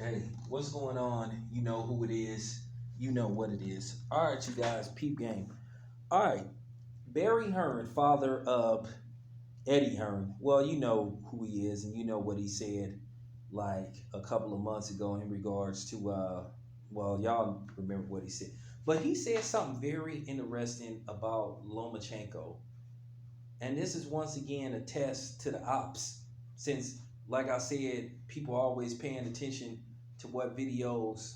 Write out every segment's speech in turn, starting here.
Hey, what's going on? You know who it is. You know what it is. All right, you guys, peep game. All right, Barry Hearn, father of Eddie Hearn. Well, you know who he is, and you know what he said like a couple of months ago in regards to, well, y'all remember what he said. But he said something very interesting about Lomachenko. And this is once again a test to the ops, since, like I said, people are always paying attention to what videos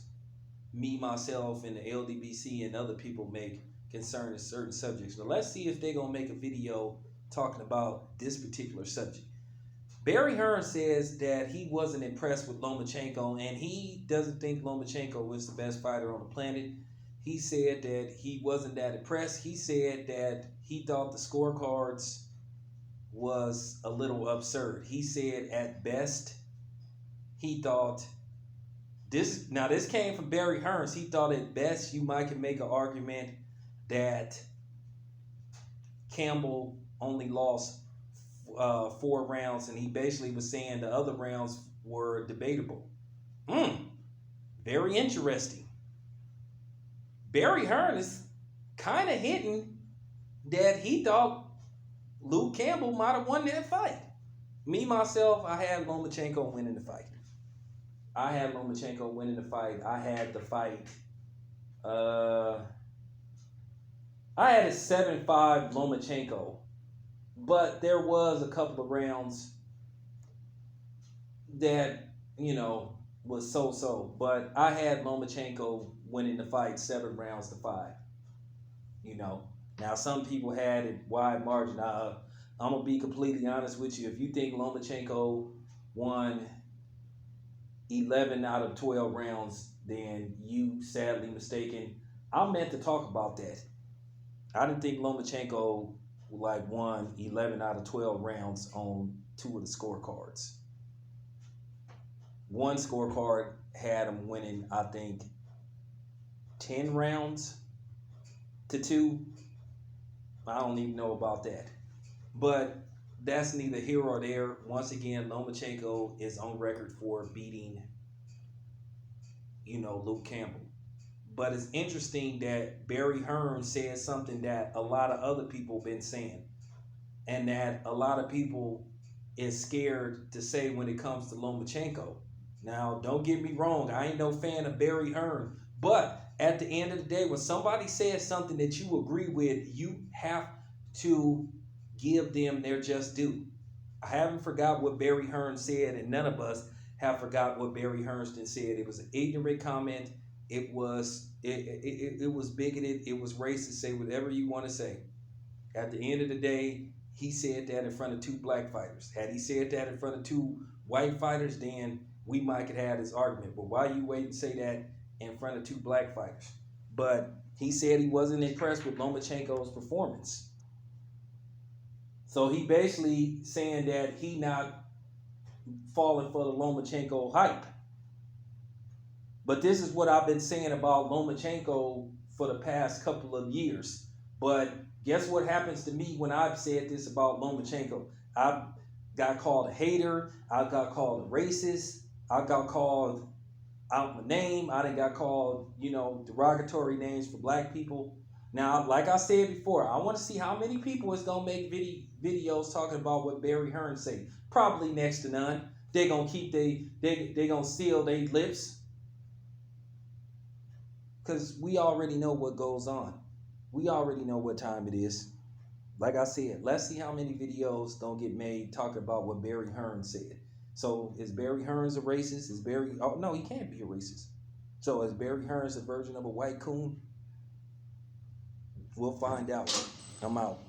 me, myself, and the LDBC and other people make concerning certain subjects. But let's see if they're going to make a video talking about this particular subject. Barry Hearn says that he wasn't impressed with Lomachenko, and he doesn't think Lomachenko was the best fighter on the planet. He said that he wasn't that impressed. He said that he thought the scorecards was a little absurd. He said at best, he thought this came from Barry Hearns. He thought at best you might can make an argument that Campbell only lost 4 rounds, and he basically was saying the other rounds were debatable. Very interesting. Barry Hearn is kind of hinting that he thought Luke Campbell might have won that fight. Me, myself, I had Lomachenko winning the fight. I had Lomachenko winning the fight. I had the fight. I had a 7-5 Lomachenko. But there was a couple of rounds that, was so-so. But I had Lomachenko winning the fight 7 rounds to 5. Now some people had it wide margin. I'm going to be completely honest with you. If you think Lomachenko won 11 out of 12 rounds, then you sadly mistaken. I meant to talk about that. I didn't think Lomachenko won 11 out of 12 rounds on 2 of the scorecards. One scorecard had him winning, I think, 10 rounds to 2. I don't even know about that. But that's neither here or there. Once again, Lomachenko is on record for beating, Luke Campbell. But it's interesting that Barry Hearn said something that a lot of other people been saying, and that a lot of people is scared to say when it comes to Lomachenko. Now, don't get me wrong. I ain't no fan of Barry Hearn. But at the end of the day, when somebody says something that you agree with, you have to give them their just due. I haven't forgot what Barry Hearn said, and none of us have forgot what Barry Hearnston said. It was an ignorant comment. It was bigoted. It was racist. Say whatever you want to say. At the end of the day, he said that in front of 2 black fighters. Had he said that in front of 2 white fighters, then we might could have this argument. But why you wait and say that in front of 2 black fighters? But he said he wasn't impressed with Lomachenko's performance. So he basically saying that he not falling for the Lomachenko hype. But this is what I've been saying about Lomachenko for the past couple of years. But guess what happens to me when I've said this about Lomachenko? I got called a hater. I got called a racist. I got called out my name. I done got called, derogatory names for black people. Now, like I said before, I want to see how many people is going to make videos talking about what Barry Hearn say. Probably next to none. They're going to keep they going to seal their lips. Because we already know what goes on. We already know what time it is. Like I said, let's see how many videos don't get made talking about what Barry Hearn said. So is Barry Hearns a racist? Oh no, he can't be a racist. So is Barry Hearns a version of a white coon? We'll find out. I'm out.